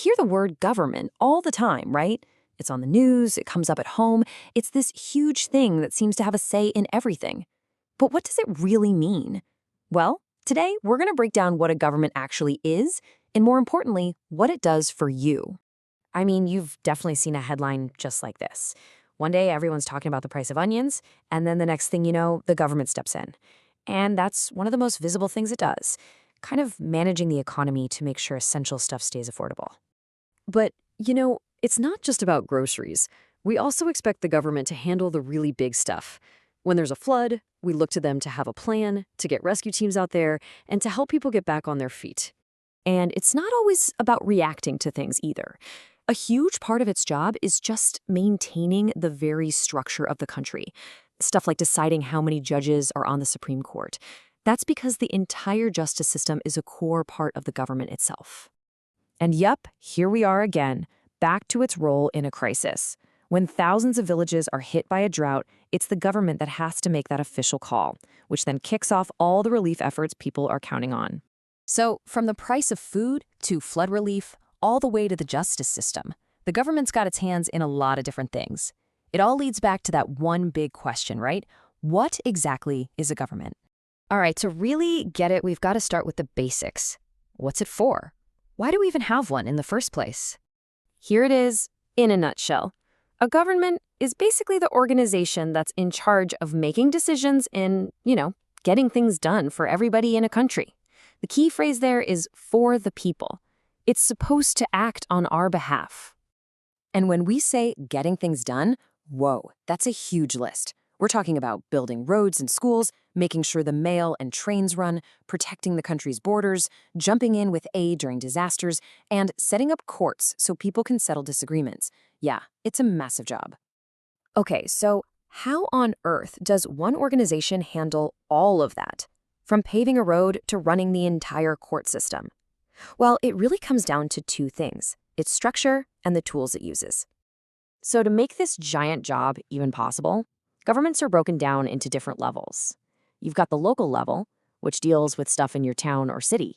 hear the word government all the time, right? It's on the news, it comes up at home. It's this huge thing that seems to have a say in everything. But what does it really mean? Well, today we're going to break down what a government actually is, and more importantly, what it does for you. I mean, you've definitely seen a headline just like this. One day, everyone's talking about the price of onions, and then the next thing you know, the government steps in. And that's one of the most visible things it does, kind of managing the economy to make sure essential stuff stays affordable. But, it's not just about groceries. We also expect the government to handle the really big stuff. When there's a flood, we look to them to have a plan, to get rescue teams out there, and to help people get back on their feet. And it's not always about reacting to things either. A huge part of its job is just maintaining the very structure of the country. Stuff like deciding how many judges are on the Supreme Court. That's because the entire justice system is a core part of the government itself. And yup, here we are again, back to its role in a crisis. When thousands of villages are hit by a drought, it's the government that has to make that official call, which then kicks off all the relief efforts people are counting on. So, from the price of food to flood relief, all the way to the justice system, the government's got its hands in a lot of different things. It all leads back to that one big question, right? What exactly is a government? All right, to really get it, we've got to start with the basics. What's it for? Why do we even have one in the first place? Here it is, in a nutshell. A government is basically the organization that's in charge of making decisions and, getting things done for everybody in a country. The key phrase there is for the people. It's supposed to act on our behalf. And when we say getting things done, whoa, that's a huge list. We're talking about building roads and schools, making sure the mail and trains run, protecting the country's borders, jumping in with aid during disasters, and setting up courts so people can settle disagreements. Yeah, it's a massive job. Okay, so how on earth does one organization handle all of that? From paving a road to running the entire court system? Well, it really comes down to two things: its structure and the tools it uses. So to make this giant job even possible, governments are broken down into different levels. You've got the local level, which deals with stuff in your town or city.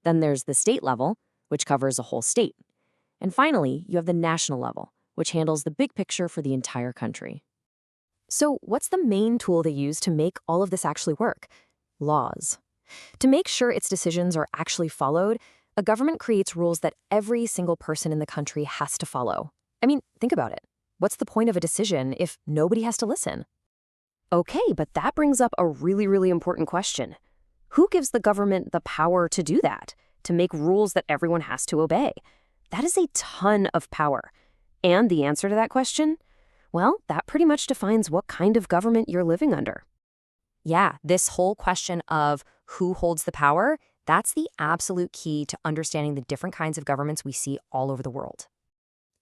Then there's the state level, which covers a whole state. And finally, you have the national level, which handles the big picture for the entire country. So what's the main tool they use to make all of this actually work? Laws. To make sure its decisions are actually followed, a government creates rules that every single person in the country has to follow. I mean, think about it. What's the point of a decision if nobody has to listen? Okay, but that brings up a really important question. Who gives the government the power to do that, to make rules that everyone has to obey? That is a ton of power. And the answer to that question? Well, that pretty much defines what kind of government you're living under. Yeah, this whole question of who holds the power, that's the absolute key to understanding the different kinds of governments we see all over the world.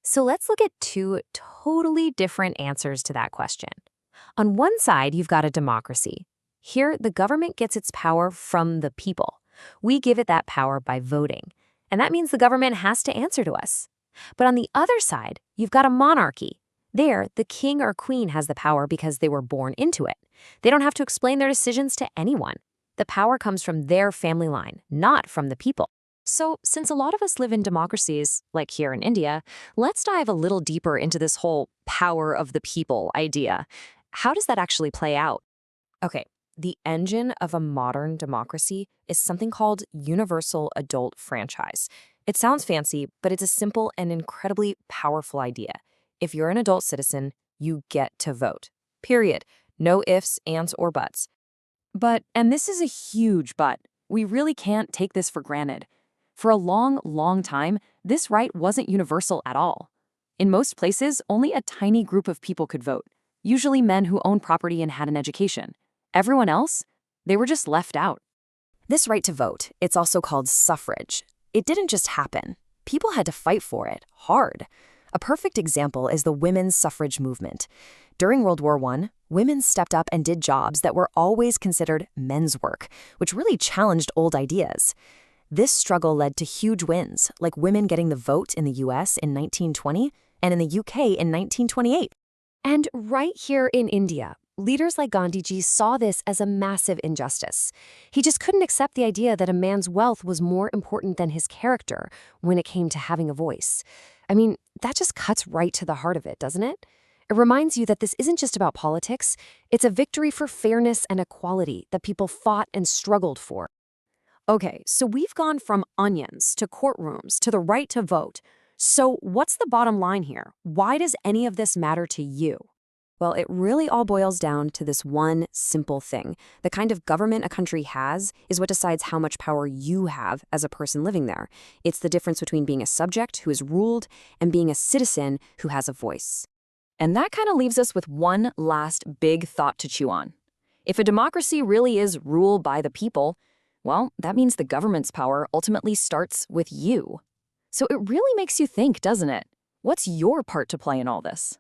So let's look at two totally different answers to that question. On one side, you've got a democracy. Here, the government gets its power from the people. We give it that power by voting. And that means the government has to answer to us. But on the other side, you've got a monarchy. There, the king or queen has the power because they were born into it. They don't have to explain their decisions to anyone. The power comes from their family line, not from the people. So, since a lot of us live in democracies, like here in India, let's dive a little deeper into this whole power of the people idea. How does that actually play out? Okay, the engine of a modern democracy is something called universal adult franchise. It sounds fancy, but it's a simple and incredibly powerful idea. If you're an adult citizen, you get to vote. Period. No ifs, ands, or buts. But, and this is a huge but, we really can't take this for granted. For a long time, this right wasn't universal at all. In most places, only a tiny group of people could vote, usually men who owned property and had an education. Everyone else, they were just left out. This right to vote, it's also called suffrage. It didn't just happen. People had to fight for it, hard. A perfect example is the women's suffrage movement. During World War I, women stepped up and did jobs that were always considered men's work, which really challenged old ideas. This struggle led to huge wins, like women getting the vote in the US in 1920 and in the UK in 1928. And right here in India, Leaders like Gandhiji saw this as a massive injustice. He just couldn't accept the idea that a man's wealth was more important than his character when it came to having a voice. I mean, that just cuts right to the heart of it, doesn't it? It reminds you that this isn't just about politics. It's a victory for fairness and equality that people fought and struggled for. Okay, so we've gone from onions to courtrooms to the right to vote. So what's the bottom line here? Why does any of this matter to you? Well, it really all boils down to this one simple thing. The kind of government a country has is what decides how much power you have as a person living there. It's the difference between being a subject who is ruled and being a citizen who has a voice. And that kind of leaves us with one last big thought to chew on. If a democracy really is ruled by the people, well, that means the government's power ultimately starts with you. So it really makes you think, doesn't it? What's your part to play in all this?